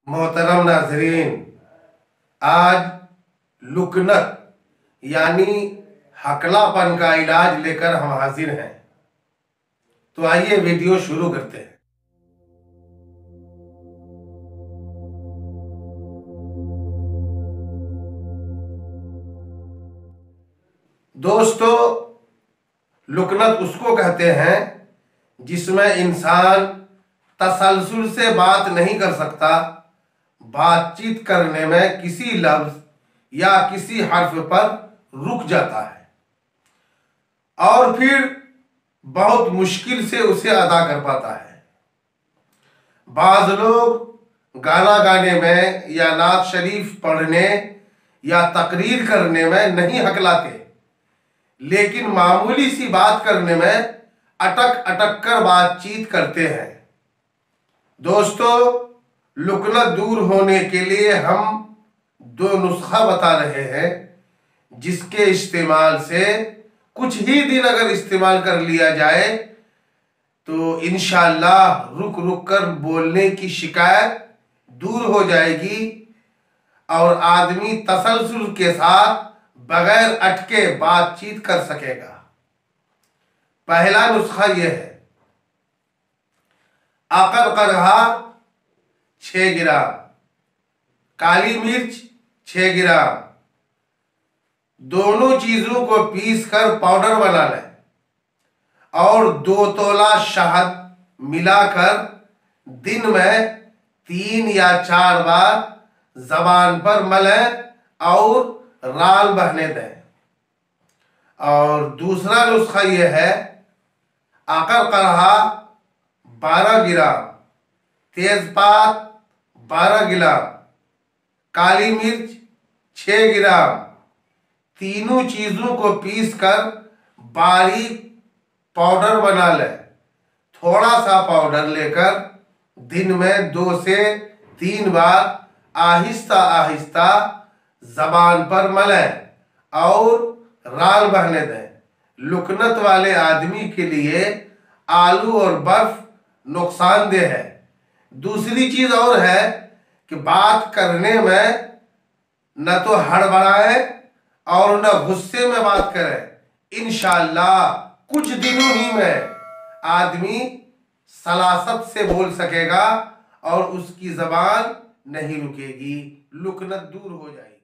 मोहतरम नाजरीन, आज लुकनत यानी हकलापन का इलाज लेकर हम हाजिर हैं। तो आइए वीडियो शुरू करते हैं। दोस्तों, लुकनत उसको कहते हैं जिसमें इंसान तसलसल से बात नहीं कर सकता, बातचीत करने में किसी लफ्ज या किसी हर्फ पर रुक जाता है और फिर बहुत मुश्किल से उसे अदा कर पाता है। बाज लोग गाना गाने में या नात शरीफ पढ़ने या तकरीर करने में नहीं हकलाते, लेकिन मामूली सी बात करने में अटक अटक कर बातचीत करते हैं। दोस्तों, लुकनत दूर होने के लिए हम दो नुस्खा बता रहे हैं, जिसके इस्तेमाल से कुछ ही दिन अगर इस्तेमाल कर लिया जाए तो इंशाअल्लाह रुक रुक कर बोलने की शिकायत दूर हो जाएगी और आदमी तसलसल के साथ बगैर अटके बातचीत कर सकेगा। पहला नुस्खा यह है, अकद करहा 6 ग्राम, काली मिर्च 6 ग्राम, दोनों चीजों को पीस कर पाउडर बना लें और 2 तोला शहद मिलाकर दिन में 3 या 4 बार जबान पर मलें और राल बहने दें। और दूसरा नुस्खा यह है, अकर करहा 12 ग्राम, तेजपात 12 ग्राम, काली मिर्च 6 ग्राम, तीनों चीजों को पीसकर बारीक पाउडर बना लें। थोड़ा सा पाउडर लेकर दिन में 2 से 3 बार आहिस्ता आहिस्ता जबान पर मलें और राल बहने दें। लुकनत वाले आदमी के लिए आलू और बर्फ नुकसानदेह है। दूसरी चीज और है कि बात करने में न तो हड़बड़ाए और न गुस्से में बात करें। इंशाअल्लाह कुछ दिनों ही में आदमी सलासत से बोल सकेगा और उसकी जबान नहीं रुकेगी, लुकनत दूर हो जाएगी।